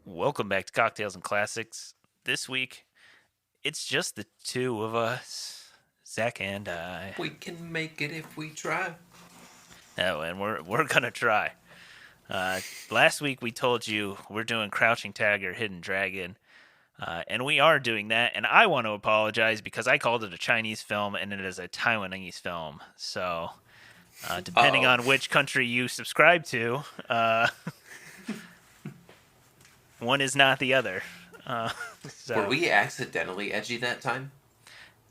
Welcome back to Cocktails and Classics. This week, it's just the two of us, Zach and I. We can make it if we try. Oh, and we're gonna try. Last week we told you we're doing Crouching Tiger, Hidden Dragon, and we are doing that. And I want to apologize because I called it a Chinese film and it is a Taiwanese film. So, depending Uh-oh. on which country you subscribe to, one is not the other. So. Were we accidentally edgy that time?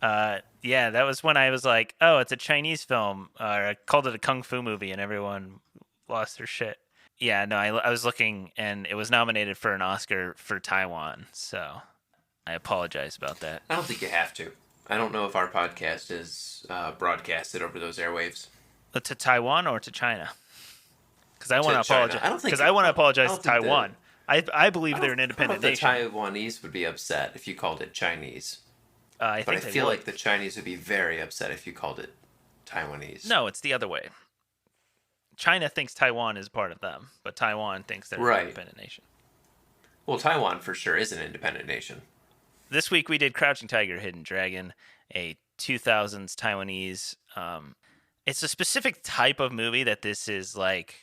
Yeah, that was when I was like, "Oh, it's a Chinese film," or I called it a kung fu movie, and everyone lost their shit. Yeah, no, I was looking, and it was nominated for an Oscar for Taiwan, so I apologize about that. I don't think you have to. I don't know if our podcast is broadcasted over those airwaves. To Taiwan or to China? Because I want to China. apologize. I don't think. Because I want to I apologize don't to think Taiwan. I believe I they're don't, an I don't know independent if the nation. Taiwanese would be upset if you called it Chinese. I But I think they feel would. like the Chinese would be very upset if you called it Taiwanese. No, it's the other way. China thinks Taiwan is part of them, but Taiwan thinks they're an Right. independent nation. Well, Taiwan for sure is an independent nation. This week we did Crouching Tiger, Hidden Dragon, a 2000s Taiwanese. It's a specific type of movie that this is like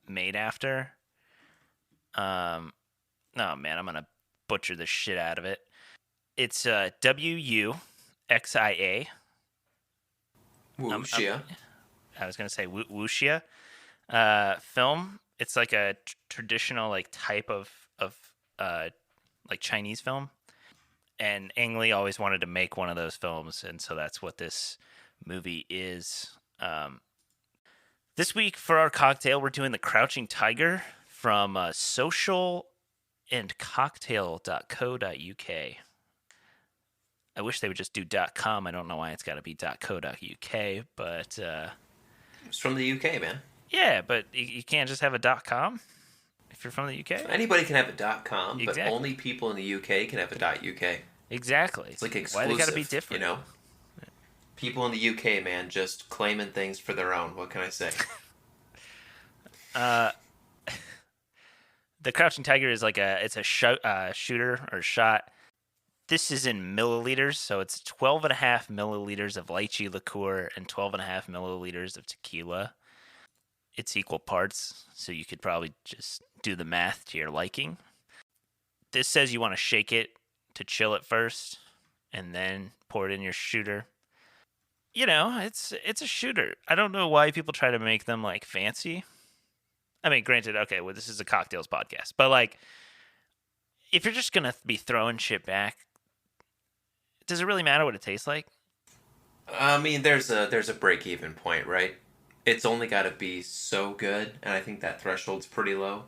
made after. Oh man, I'm gonna butcher the shit out of it. It's Wuxia. Wuxia. I was gonna say Wuxia film. It's like a traditional like type of like Chinese film. And Ang Lee always wanted to make one of those films, and so that's what this movie is. This week for our cocktail, we're doing the Crouching Tiger from socialandcocktail.co.uk. I wish they would just do .com. I don't know why it's got to be .co.uk, but It's from the UK, man. yeah, but you can't just have a .com if you're from the UK. Anybody can have a .com, but Exactly. only people in the UK can have a .uk. Exactly. It's like Why exclusive. they got to be different? You know? People in the UK, man, just claiming things for their own. What can I say? The Crouching Tiger is like a shooter or shot. This is in milliliters, so it's 12.5 milliliters of lychee liqueur and 12.5 milliliters of tequila. It's equal parts, so you could probably just do the math to your liking. This says you want to shake it to chill it first, and then pour it in your shooter. You know, it's a shooter. I don't know why people try to make them like fancy. I mean, granted, okay, well, this is a cocktails podcast, but like, if you're just gonna be throwing shit back, does it really matter what it tastes like? I mean, there's a break-even point, right? It's only got to be so good, and I think that threshold's pretty low.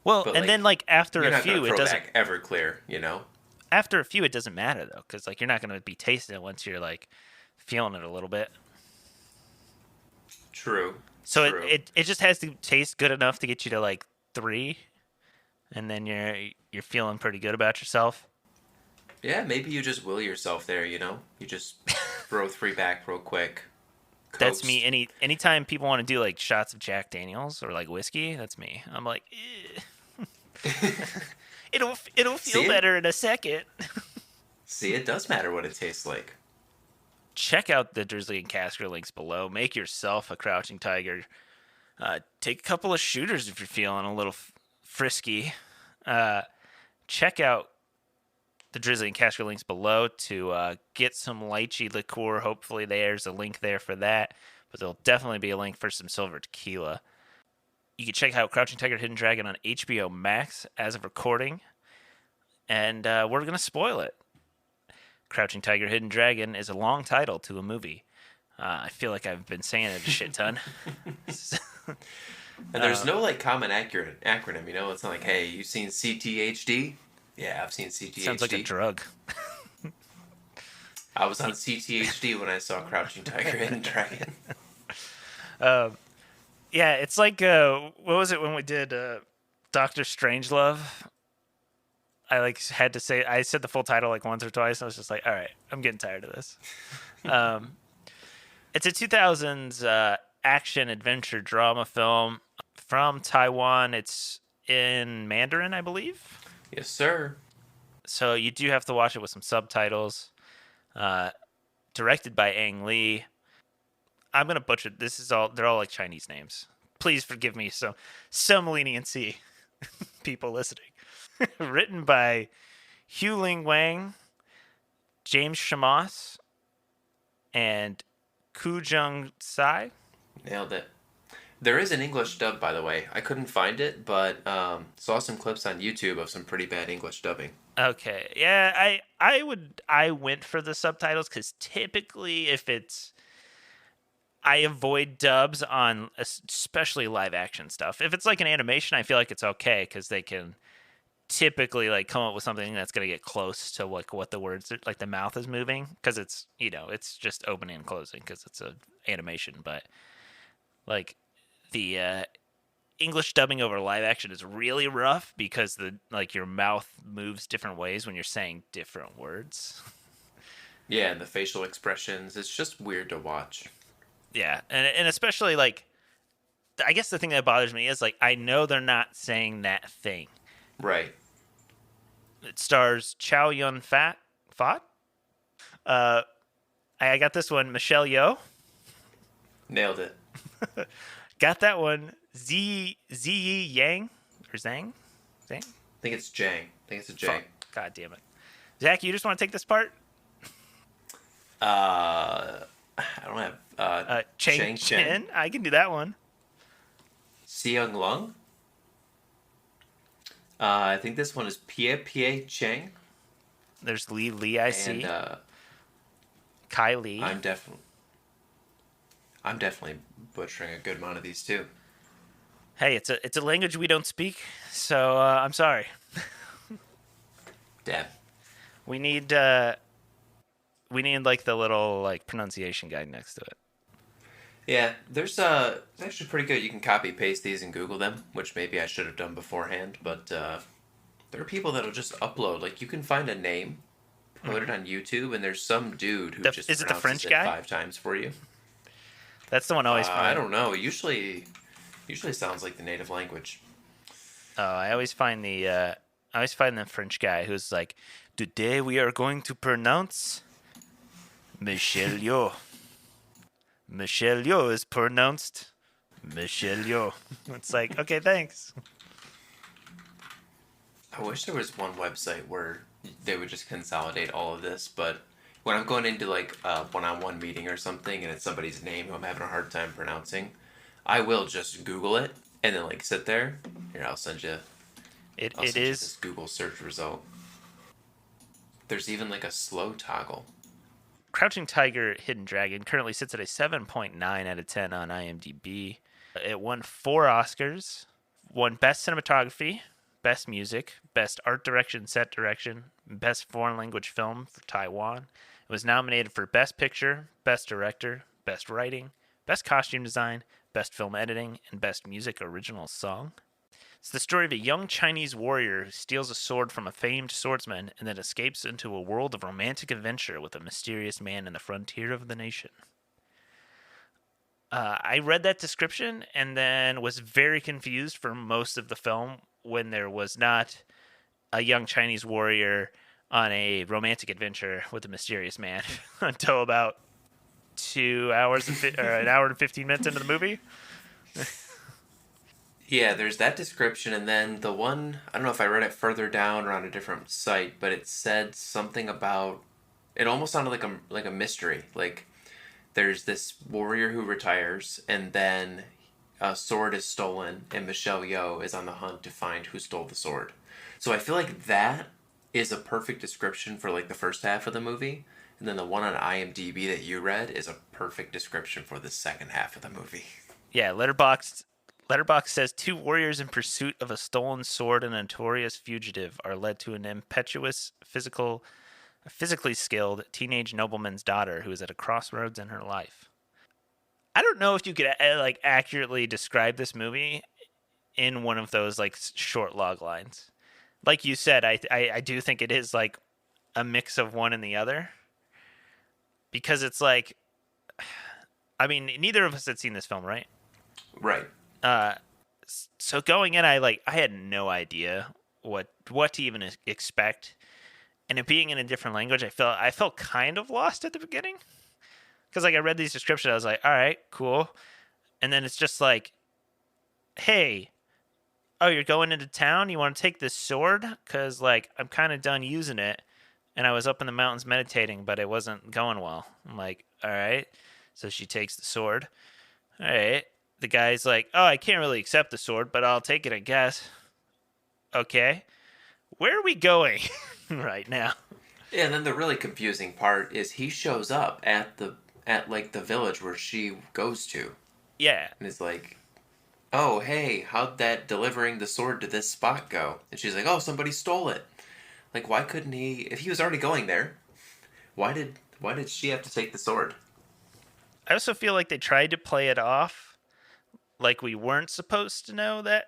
Well, But and like, then like after you're a not few, gonna it throw doesn't. back Everclear, you know? After a few, it doesn't matter though, because like you're not gonna be tasting it once you're like feeling it a little bit. True. So True. it just has to taste good enough to get you to like 3, and then you're feeling pretty good about yourself. Yeah, maybe you just will yourself there, you know? You just throw 3 back real quick. That's Coast. me. Anytime people want to do like shots of Jack Daniels or like whiskey, that's me. I'm like, it'll feel See? better in a second. See, it does matter what it tastes like. Check out the Drizzly and Casker links below. Make yourself a Crouching Tiger. Take a couple of shooters if you're feeling a little frisky. Check out the Drizzly and Casker links below to get some lychee liqueur. Hopefully there's a link there for that, but there'll definitely be a link for some Silver Tequila. You can check out Crouching Tiger, Hidden Dragon on HBO Max as of recording, and we're going to spoil it. Crouching Tiger, Hidden Dragon is a long title to a movie. I feel like I've been saying it a shit ton. And there's no like common acronym, you know? It's not like, hey, you seen CTHD? Yeah, I've seen CTHD. Sounds like a drug. I was on CTHD when I saw Crouching Tiger, Hidden Dragon. Yeah, it's like what was it when we did Doctor Strangelove? I like had to say I said the full title like once or twice. And I was just like, all right, I'm getting tired of this. It's a 2000s action adventure drama film from Taiwan. It's in Mandarin, I believe. Yes, sir. So you do have to watch it with some subtitles. Uh, Directed by Ang Lee. I'm gonna butcher. This is all. They're all like Chinese names. Please forgive me. Some leniency, people listening. Written by Hui-ling Wang, James Shamos, and Kuo-jung Tsai. Nailed it. There is an English dub, by the way. I couldn't find it, but saw some clips on YouTube of some pretty bad English dubbing. Okay, yeah, I went for the subtitles because typically if it's I avoid dubs on especially live action stuff. If it's like an animation, I feel like it's okay because they can typically like come up with something that's gonna get close to like what the words are, like the mouth is moving because it's it's just opening and closing because it's a animation. But like the English dubbing over live action is really rough because the like your mouth moves different ways when you're saying different words. Yeah, and the facial expressions, it's just weird to watch. Yeah, and especially like I guess the thing that bothers me is like I know they're not saying that thing. Right. It stars Chow Yun Fat. Uh, I got this one. Michelle Yeoh. Nailed it. Got that one. Ziyi Yang or Zhang. Zhang. I think it's Jang. I think it's a J. Fuck. God damn it. Zach, you just want to take this part? I don't have Chang Chen. I can do that one. Seung Lung. I think this one is Pie Chang. There's Lee I see. And Kai Lee. I'm definitely butchering a good amount of these too. Hey, it's a language we don't speak, so I'm sorry. Damn. We need like the little like pronunciation guide next to it. Yeah, there's it's actually pretty good. You can copy paste these and Google them, which maybe I should have done beforehand. But there are people that'll just upload. Like you can find a name, put it on YouTube, and there's some dude who just is it the pronounces French guy? 5 times for you. That's the one always. I don't know. Usually sounds like the native language. Oh, I always find the French guy who's like, today we are going to pronounce Michelle Yeoh. Michelle Yeoh is pronounced Michelle Yeoh. It's like, okay, thanks. I wish there was one website where they would just consolidate all of this, but when I'm going into like a one-on-one meeting or something and it's somebody's name who I'm having a hard time pronouncing, I will just Google it and then like sit there. Here, I'll send you. It send you is this Google search result. There's even like a slow toggle. Crouching Tiger, Hidden Dragon currently sits at a 7.9 out of 10 on IMDb. It won 4 Oscars, won Best Cinematography, Best Music, Best Art Direction, Set Direction, Best Foreign Language Film for Taiwan. It was nominated for Best Picture, Best Director, Best Writing, Best Costume Design, Best Film Editing, and Best Music Original Song. It's the story of a young Chinese warrior who steals a sword from a famed swordsman and then escapes into a world of romantic adventure with a mysterious man in the frontier of the nation. I read that description and then was very confused for most of the film when there was not a young Chinese warrior on a romantic adventure with a mysterious man until about 2 hours or an hour and 15 minutes into the movie. Yeah, there's that description, and then the one, I don't know if I read it further down or on a different site, but it said something about, it almost sounded like a mystery. Like, there's this warrior who retires, and then a sword is stolen, and Michelle Yeoh is on the hunt to find who stole the sword. So I feel like that is a perfect description for, like, the first half of the movie, and then the one on IMDb that you read is a perfect description for the second half of the movie. Yeah, Letterboxd says 2 warriors in pursuit of a stolen sword and a notorious fugitive are led to an impetuous, physically skilled teenage nobleman's daughter who is at a crossroads in her life. I don't know if you could like accurately describe this movie in one of those like short log lines. Like you said, I do think it is like a mix of one and the other because it's like, I mean, neither of us had seen this film, right? Right. So going in, I had no idea what to even expect, and it being in a different language, I felt kind of lost at the beginning because like I read these descriptions, I was like, all right, cool, and then it's just like, hey, oh, you're going into town, you want to take this sword because like I'm kind of done using it, and I was up in the mountains meditating, but it wasn't going well. I'm like, all right, so she takes the sword. All right. The guy's like, oh, I can't really accept the sword, but I'll take it, I guess. Okay. Where are we going right now? Yeah, and then the really confusing part is he shows up at like the village where she goes to, Yeah. and is like, "Oh, hey, how'd that delivering the sword to this spot go?" And she's like, "Oh, somebody stole it." Like, why couldn't he? If he was already going there, why did she have to take the sword? I also feel like they tried to play it off like we weren't supposed to know that.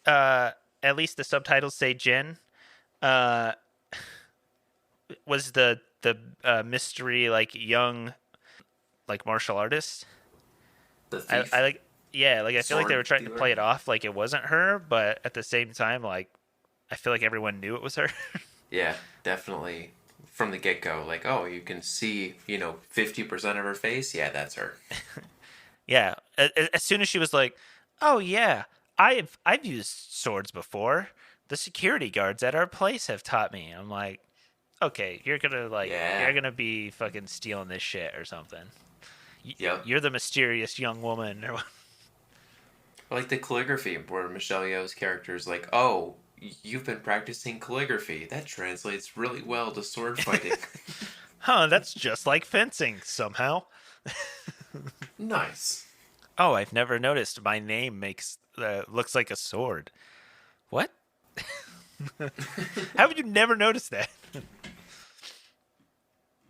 Uh, at least the subtitles say Jin uh, was the mystery like young like martial artist. The I thief, like yeah, like I feel like they sword were trying to dealer. play it off like it wasn't her, but at the same time, like I feel like everyone knew it was her. Yeah, definitely from the get go. Like, oh, you can see, 50% of her face. Yeah, that's her. Yeah, as soon as she was like, "Oh yeah, I've used swords before. The security guards at our place have taught me." I'm like, "Okay, Yeah. you're gonna be fucking stealing this shit or something. Yep. You're the mysterious young woman." I like the calligraphy where Michelle Yeoh's character is like, oh, you've been practicing calligraphy. That translates really well to sword fighting. Huh? That's just like fencing somehow. Nice. Oh, I've never noticed. My name makes looks like a sword. What? How have you never noticed that?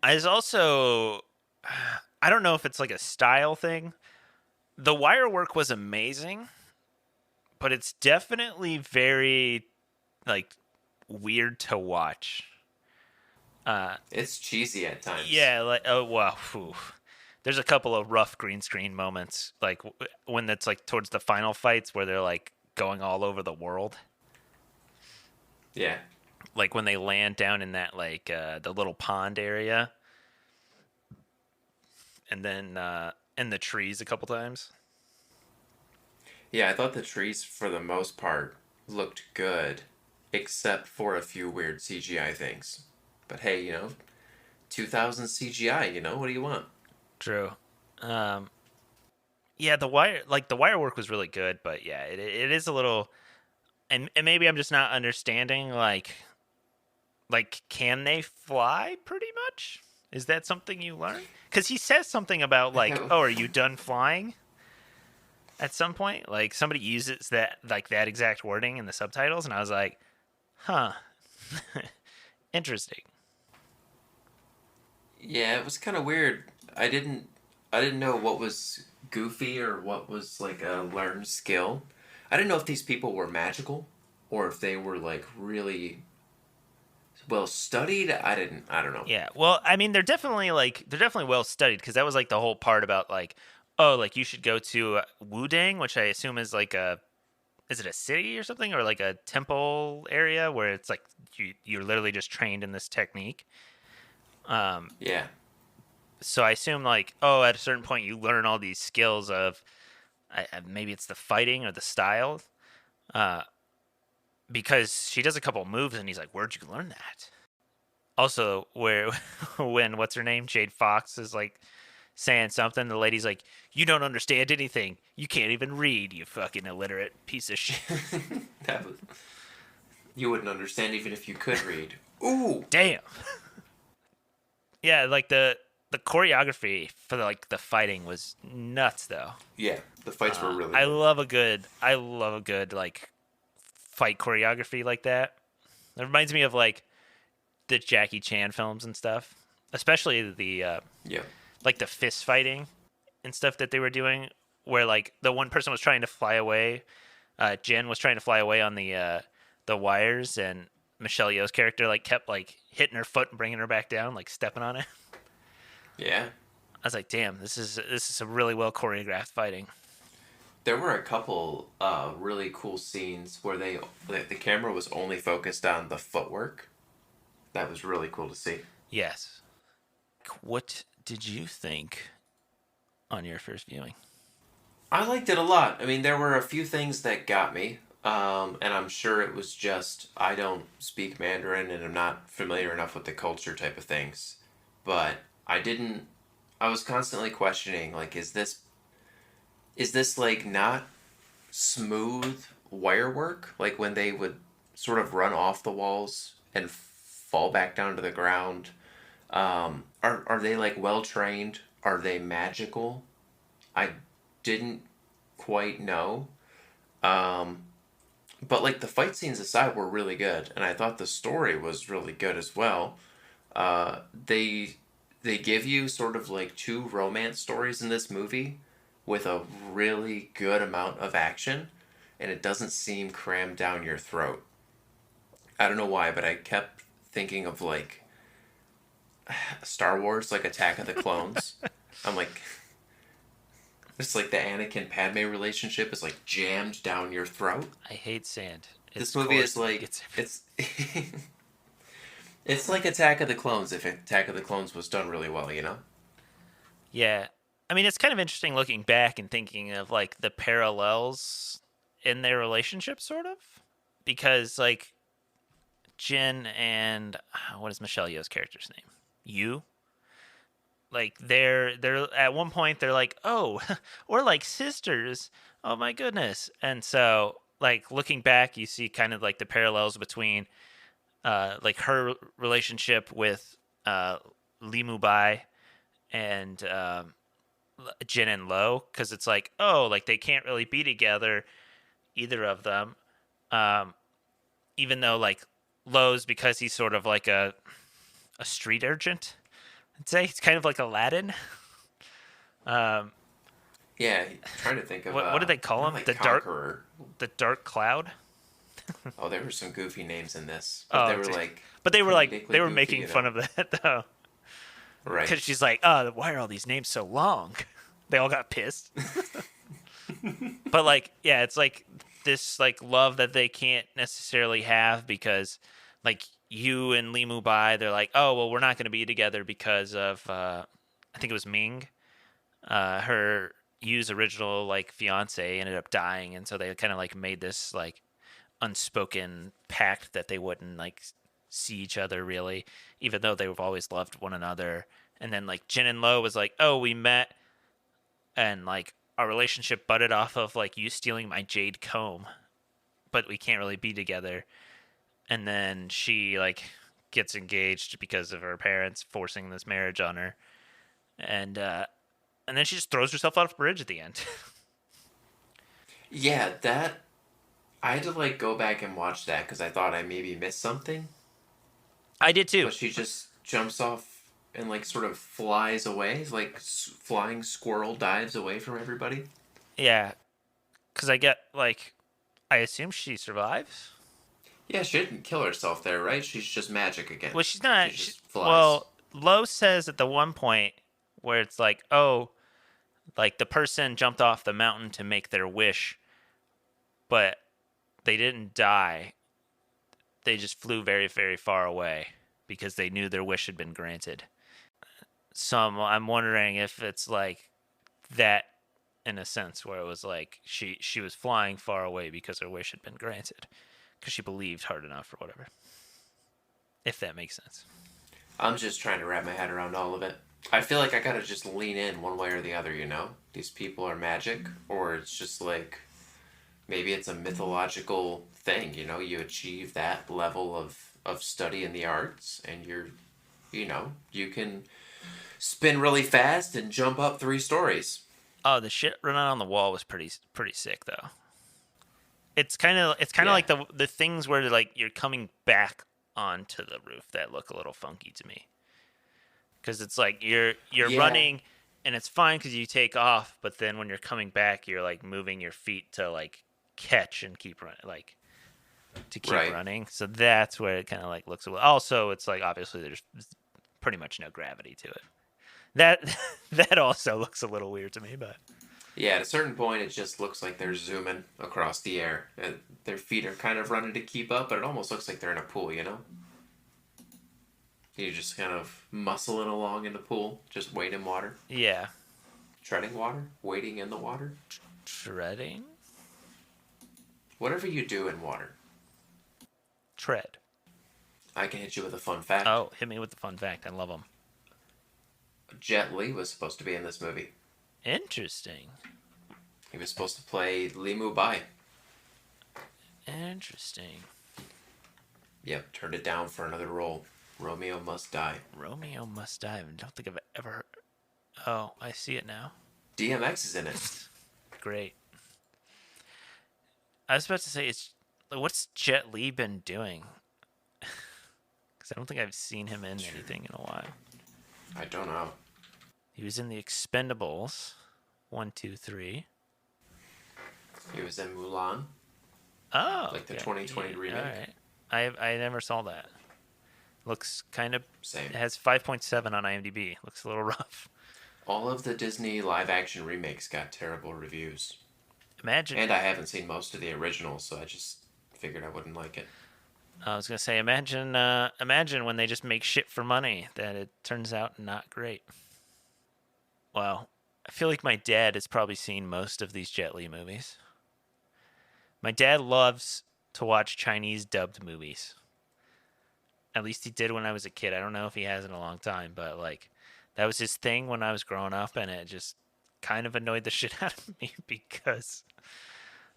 I was also I don't know if it's like a style thing. The wire work was amazing, but it's definitely very like weird to watch. Uh It's cheesy at times. yeah, like oh wow. Whew. There's a couple of rough green screen moments like when it's like towards the final fights where they're like going all over the world. Yeah. Like when they land down in that like the little pond area and then in the trees a couple times. Yeah, I thought the trees, for the most part, looked good, except for a few weird CGI things. But hey, 2000 CGI, what do you want? True. Um yeah, the wire work was really good, but yeah, it is a little and maybe I'm just not understanding like can they fly pretty much? Is that something you learn? Cuz he says something about like, "Oh, are you done flying?" at some point. Like somebody uses that exact wording in the subtitles and I was like, "Huh. Interesting." Yeah, it was kind of weird. I didn't know what was goofy or what was like a learned skill. I didn't know if these people were magical or if they were like really well studied. I don't know. Yeah. Well, I mean, they're definitely well studied because that was like the whole part about like, oh, like you should go to Wudang, which I assume is like a is it a city or something or like a temple area where it's like you're literally just trained in this technique. Um, Yeah. so I assume like, oh, at a certain point you learn all these skills of maybe it's the fighting or the style. Uh, because she does a couple moves and he's like, "Where'd you learn that?" Also, where when what's her name, Jade Fox is like saying something, the lady's like, "You don't understand anything. You can't even read. You fucking illiterate piece of shit." that was, you wouldn't understand even if you could read. Ooh. Damn. Yeah, like the choreography for the fighting was nuts though. Yeah, the fights were really I good. love a good like fight choreography like that. It reminds me of like the Jackie Chan films and stuff, especially the Yeah. like the fist fighting and stuff that they were doing, where like the one person was trying to fly away, Jen was trying to fly away on the wires, and Michelle Yeoh's character like kept like hitting her foot and bringing her back down, like stepping on it. Yeah. I was like, damn, this is some really well choreographed fighting. There were a couple really cool scenes where the camera was only focused on the footwork. That was really cool to see. Yes. What did you think on your first viewing? I liked it a lot. I mean, there were a few things that got me, and I'm sure it was just I don't speak Mandarin and I'm not familiar enough with the culture type of things. But I didn't. I was constantly questioning, like, is this like not smooth wire work? Like when they would sort of run off the walls and fall back down to the ground. Are they like well trained? Are they magical? I didn't quite know. Um, but like the fight scenes aside were really good, and I thought the story was really good as well. Uh, they they give you sort of like two romance stories in this movie with a really good amount of action, and it doesn't seem crammed down your throat. I don't know why, but I kept thinking of like Star Wars, like Attack of the Clones. I'm like, it's like the Anakin Padme relationship is like jammed down your throat. I hate sand. This It's movie coarse is and it like gets it's it's like Attack of the Clones if Attack of the Clones was done really well, you know? Yeah. I mean, it's kind of interesting looking back and thinking of like the parallels in their relationship, sort of, because like Jin and what is Michelle Yeoh's character's name? You. Like they're at one point they're like, oh, we're like sisters. Oh my goodness. And so like looking back, you see kind of like the parallels between like her relationship with uh, Li Mubai and Jin and Lo, because it's like, oh, like they can't really be together, either of them. Um, Even though like Lo's, because he's sort of like a street urchin. I'd say he's kind of like Aladdin. Um, Yeah, trying to think of what did they call not him? like Conqueror. The dark cloud. Oh, there were some goofy names in this, but Oh, they were like but they were like comedically they were goofy, making you fun know? of that though, Right. because she's like, oh, why are all these names so long? They all got pissed. But like, yeah, it's like this like love that they can't necessarily have because like you and Li Mubai, they're like, oh well, we're not going to be together because of I think it was Ming, her Yu's original like fiance ended up dying, and so they kind of like made this like unspoken pact that they wouldn't like see each other really, even though they've always loved one another. And then like Jin and Lo was like, oh, we met and like our relationship butted off of like you stealing my jade comb, but we can't really be together. And then she like gets engaged because of her parents forcing this marriage on her, and and then she just throws herself off a bridge at the end. Yeah, that I had to like go back and watch that because I thought I maybe missed something, I did too. but she just jumps off and like sort of flies away, like flying squirrel dives away from everybody. Yeah, because I get like I assume she survives. Yeah, she didn't kill herself there, right? She's just magic again. Well, she's She not. just flies. Well, Lo says at the one point where it's like, oh, like the person jumped off the mountain to make their wish, but they didn't die. They just flew very, very far away because they knew their wish had been granted. So I'm wondering if it's like that in a sense where it was like she was flying far away because her wish had been granted because she believed hard enough or whatever. If that makes sense. I'm just trying to wrap my head around all of it. I feel like I gotta just lean in one way or the other, you know? These people are magic, or it's just like maybe it's a mythological thing, you know? You achieve that level of study in the arts, and you can spin really fast and jump up 3 stories. Oh, the shit running on the wall was pretty sick though. It's kind of Yeah, like the things where like you're coming back onto the roof that look a little funky to me because it's like you're yeah, running and it's fine because you take off, but then when you're coming back, you're like moving your feet to like catch and keep running, like to keep right. running. So that's where it kind of like looks a little. Also, it's like obviously there's pretty much no gravity to it. That that also looks a little weird to me, but Yeah, at a certain point, it just looks like they're zooming across the air. And their feet are kind of running to keep up, but it almost looks like they're in a pool, you know? You're just kind of muscling along in the pool, just wading water. Yeah. Treading water? Wading in the water? Treading? Whatever you do in water. Tread. I can hit you with a fun fact. Oh, hit me with the fun fact. I love them. Jet Li was supposed to be in this movie. Interesting. He was supposed to play Li Mu Bai. Interesting. Yep, turned it down for another role. Romeo Must Die. Romeo Must Die. I don't think I've ever heard. Oh, I see it now. DMX is in it. Great. I was about to say, what's Jet Li been doing? Because I don't think I've seen him in anything in a while. I don't know. He was in the Expendables 1, 2, 3. He was in Mulan. Oh, like the 2020 remake. All right. I never saw that. Looks kind of. Same. It has 5.7 on IMDb. Looks a little rough. All of the Disney live action remakes got terrible reviews. Imagine. And I haven't seen most of the originals, so I just figured I wouldn't like it. I was gonna say, imagine when they just make shit for money that it turns out not great. Well, I feel like my dad has probably seen most of these Jet Li movies. My dad loves to watch Chinese dubbed movies. At least he did when I was a kid. I don't know if he has in a long time, but like that was his thing when I was growing up, and it just kind of annoyed the shit out of me because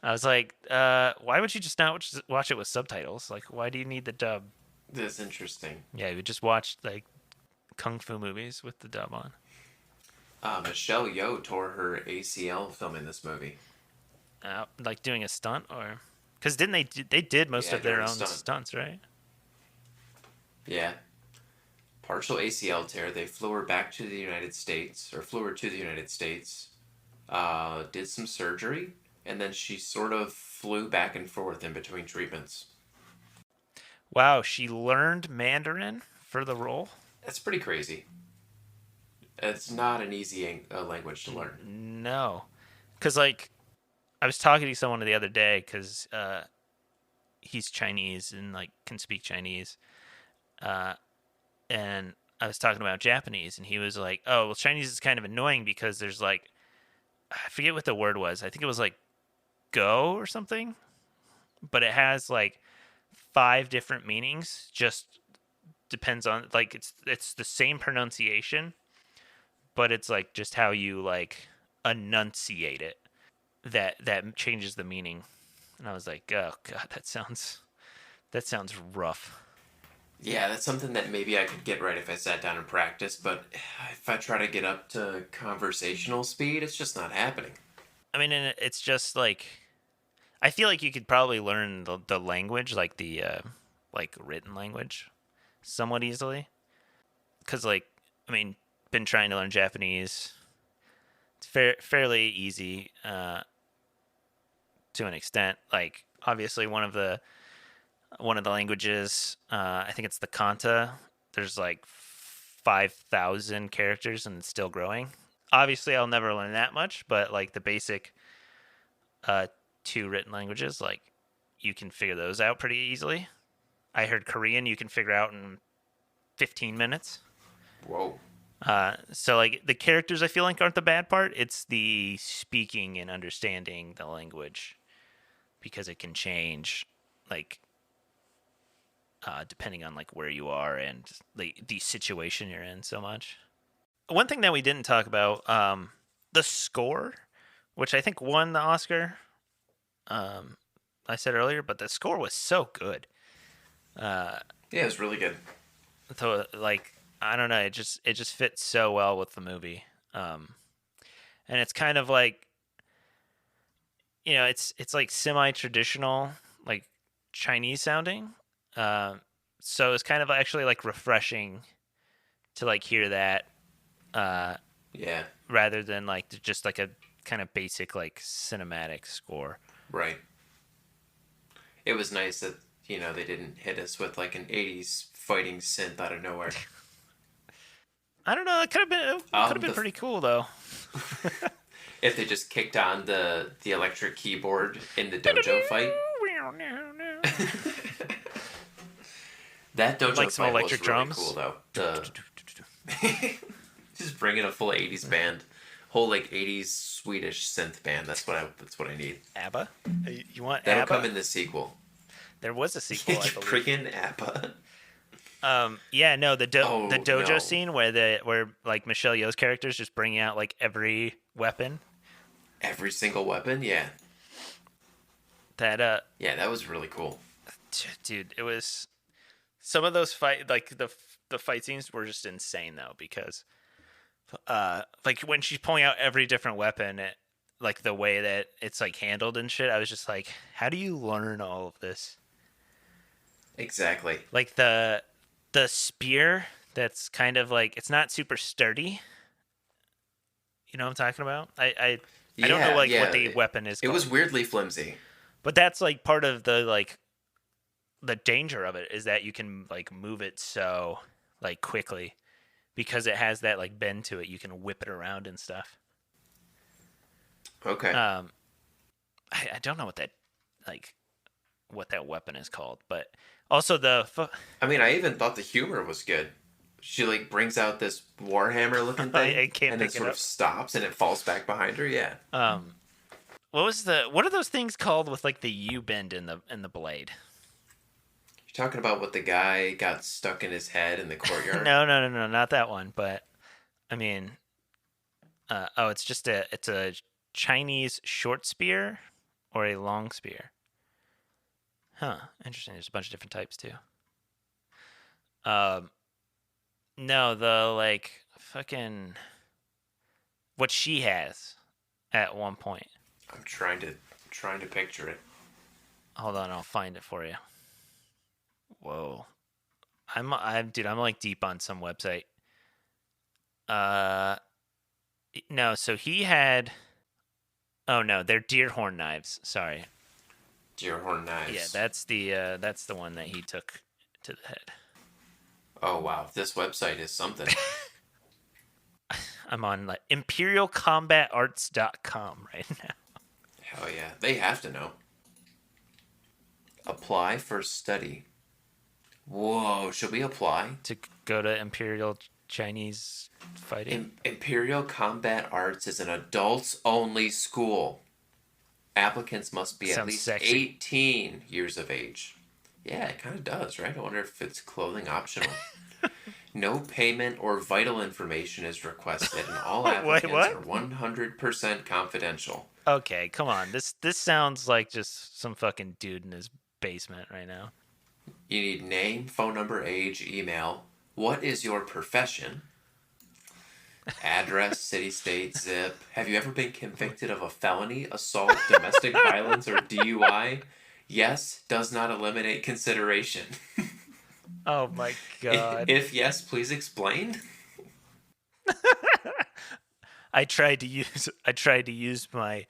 I was like, why would you just not watch it with subtitles? Like, why do you need the dub? That's interesting. Yeah, you would just watch like kung fu movies with the dub on. Michelle Yeoh tore her ACL filming this movie. Like doing a stunt, or because didn't they did most of their own stunts, right? Yeah. Partial ACL tear. They flew her back to the United States, or flew her to the United States. Did some surgery, and then she sort of flew back and forth in between treatments. Wow, she learned Mandarin for the role? That's pretty crazy. It's not an easy language to learn. No. Because, like, I was talking to someone the other day because he's Chinese and, like, can speak Chinese. And I was talking about Japanese, and he was like, oh, well, Chinese is kind of annoying because there's, like, I forget what the word was. I think it was, like, go or something. But it has, like, 5 different meanings. Just depends on, like, it's the same pronunciation, but it's, like, just how you, like, enunciate it. That changes the meaning. And I was like, oh, God, that sounds rough. Yeah, that's something that maybe I could get right if I sat down and practiced, but if I try to get up to conversational speed, it's just not happening. I mean, and it's just like, I feel like you could probably learn the language, like the like written language, somewhat easily. Because, like, I mean, been trying to learn Japanese. It's fairly easy to an extent. Like, obviously, one of the languages, I think it's the Kanta. There's like 5,000 characters and it's still growing. Obviously, I'll never learn that much, but like the basic 2 written languages, like you can figure those out pretty easily. I heard Korean you can figure out in 15 minutes. Whoa. So like the characters I feel like aren't the bad part. It's the speaking and understanding the language because it can change like depending on like where you are and the situation you're in so much. One thing that we didn't talk about, the score, which I think won the Oscar. I said earlier, but the score was so good. Yeah, it was really good. So like I don't know, it just fits so well with the movie. And it's kind of like, you know, it's like semi-traditional, like Chinese sounding. So it's kind of actually like refreshing to like hear that. Yeah. Rather than like just like a kind of basic like cinematic score. Right. It was nice that, you know, they didn't hit us with like an 80s fighting synth out of nowhere. I don't know. It could have been pretty cool though. if they just kicked on the electric keyboard in the dojo fight. That dojo Like some fight was electric really cool drums. though. The just bring in a full '80s band, whole like '80s Swedish synth band. That's what I need. ABBA? You want That'll ABBA? come in the sequel. There was a sequel, I believe. Bring in ABBA. Yeah, no, the Oh dojo no! scene where like Michelle Yeoh's characters just bringing out like every weapon. Every single weapon, yeah, That yeah, that was really cool. dude, it was some of those fight like the fight scenes were just insane though because like when she's pulling out every different weapon, like the way that it's like handled and shit, I was just like, how do you learn all of this? Exactly. Like the spear that's kind of like it's not super sturdy. You know what I'm talking about? I don't know Yeah, like yeah. what the weapon is It called. was weirdly flimsy. But that's like part of the like the danger of it is that you can like move it so like quickly because it has that like bend to it. You can whip it around and stuff. Okay. I don't know what that like what that weapon is called, but also I mean, I even thought the humor was good. She like brings out this warhammer looking thing, I can't and then pick it sort up. of stops, and it falls back behind her. Yeah. What are those things called with like the U bend in the blade? You're talking about what the guy got stuck in his head in the courtyard. No, not that one. But I mean, it's a Chinese short spear or a long spear. Huh. Interesting. There's a bunch of different types too. Um, no, the like fucking what she has at one point. I'm trying to picture it. Hold on, I'll find it for you. Whoa. I'm like deep on some website. Uh no, so he had oh no, they're deer horn knives. Sorry. Deerhorn knives. Yeah, that's the one that he took to the head. Oh wow, this website is something. I'm on like imperialcombatarts.com right now. Hell yeah, they have to know. Apply for study. Whoa, should we apply? To go to Imperial Chinese fighting. Imperial Combat Arts is an adults-only school. Applicants must be at Sounds least sexy. 18 years of age. Yeah, it kind of does, right? I wonder if it's clothing optional. No payment or vital information is requested, and all Wait, applicants what? are 100% confidential. Okay, come on. This sounds like just some fucking dude in his basement right now. You need name, phone number, age, email. What is your profession? Address, city, state, zip. Have you ever been convicted of a felony, assault, domestic violence, or DUI? Yes, does not eliminate consideration. Oh my god. If yes, please explain. I tried to use my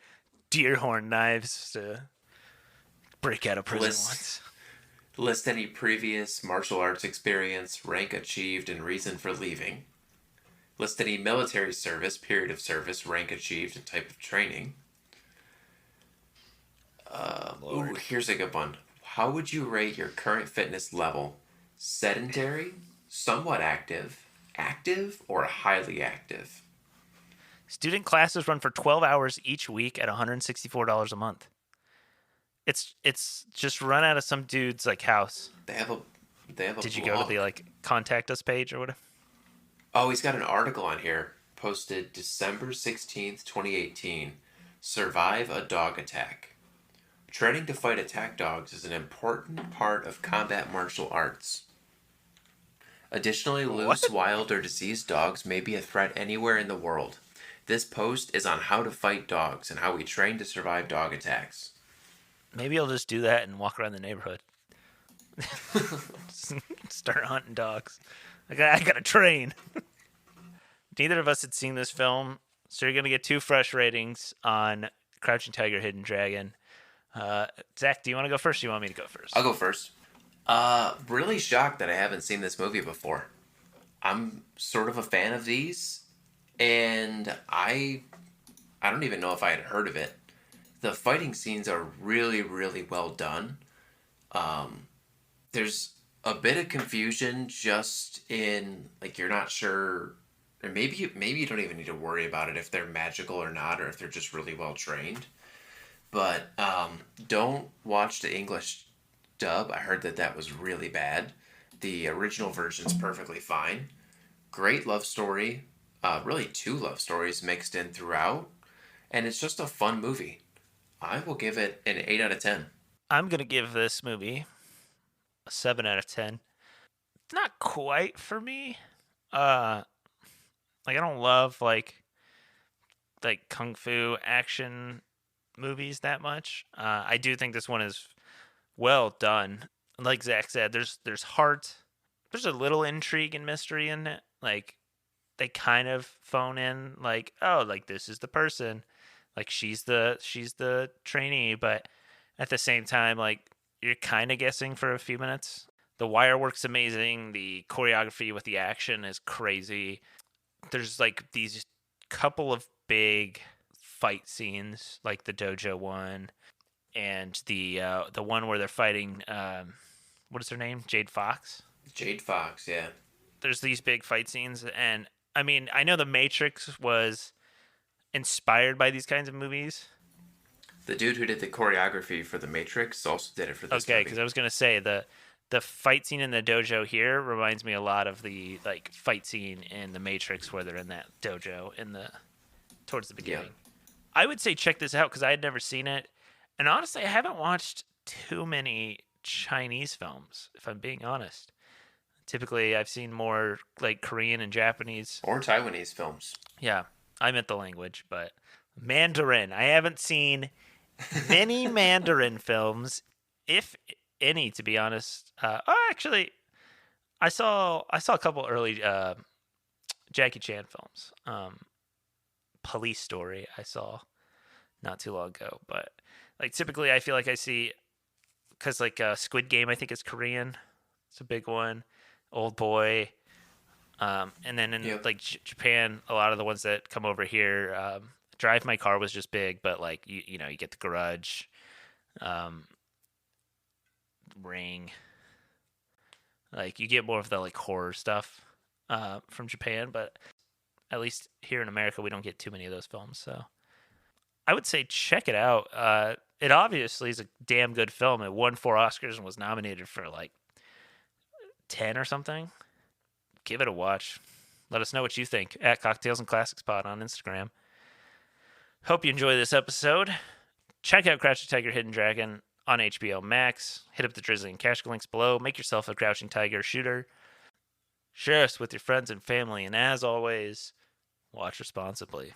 deer horn knives to break out of prison once. List any previous martial arts experience, rank achieved, and reason for leaving. List any military service, period of service, rank achieved, and type of training. Ooh, here's a good one. How would you rate your current fitness level? Sedentary, somewhat active, active, or highly active? Student classes run for 12 hours each week at $164 a month. It's just run out of some dude's like house. They have a Did you blog. go to the like contact us page or whatever? Oh, he's got an article on here posted December 16th, 2018. Survive a dog attack. Training to fight attack dogs is an important part of combat martial arts. Additionally, loose, wild, or diseased dogs may be a threat anywhere in the world. This post is on how to fight dogs and how we train to survive dog attacks. Maybe I'll just do that and walk around the neighborhood. Start hunting dogs. I gotta train. Neither of us had seen this film, so you're gonna get 2 fresh ratings on Crouching Tiger, Hidden Dragon. Zach, do you want to go first? Or do you want me to go first? I'll go first. Really shocked that I haven't seen this movie before. I'm sort of a fan of these, and I I don't even know if I had heard of it. The fighting scenes are really, really well done. Um, there's a bit of confusion just in like you're not sure, or maybe you don't even need to worry about it if they're magical or not, or if they're just really well trained. But don't watch the English dub. I heard that that was really bad. The original version's perfectly fine. Great love story. Really, two love stories mixed in throughout, and it's just a fun movie. I will give it an 8 out of 10. I'm gonna give this movie a 7 out of 10. Not quite for me. Uh, like I don't love like kung fu action movies that much. I do think this one is well done. Like Zach said, there's heart. There's a little intrigue and mystery in it. Like they kind of phone in like, oh, like this is the person, like she's the trainee, but at the same time, like you're kind of guessing for a few minutes. The wire work's amazing. The choreography with the action is crazy. There's like these couple of big fight scenes, like the dojo one and the one where they're fighting. What is her name? Jade Fox. Jade Fox, yeah. There's these big fight scenes, and I mean, I know The Matrix was inspired by these kinds of movies. The dude who did the choreography for The Matrix also did it for this Okay, because movie. I was gonna say the fight scene in the dojo here reminds me a lot of the like fight scene in The Matrix where they're in that dojo in the towards the Yeah. beginning. I would say check this out because I had never seen it, and honestly, I haven't watched too many Chinese films. If I'm being honest, typically I've seen more like Korean and Japanese. Or Taiwanese films. Yeah, I meant the language, but Mandarin. I haven't seen many Mandarin films, if any, to be honest. Actually, I saw a couple early Jackie Chan films. Police Story I saw not too long ago, but like typically I feel like I see because like Squid Game I think is Korean. It's a big one. Old Boy. And then in Yep. like Japan, a lot of the ones that come over here, Drive My Car was just big, but like you know you get The Grudge, um, Ring, like you get more of the like horror stuff from Japan, but at least here in America we don't get too many of those films. So I would say check it out. It obviously is a damn good film. It won 4 Oscars and was nominated for like 10 or something. Give it a watch. Let us know what you think at Cocktails and Classics Pod on Instagram. Hope you enjoy this episode. Check out Crouching Tiger, Hidden Dragon on HBO Max. Hit up the Drizzly and Cash links below. Make yourself a Crouching Tiger shooter. Share us with your friends and family. And as always, watch responsibly.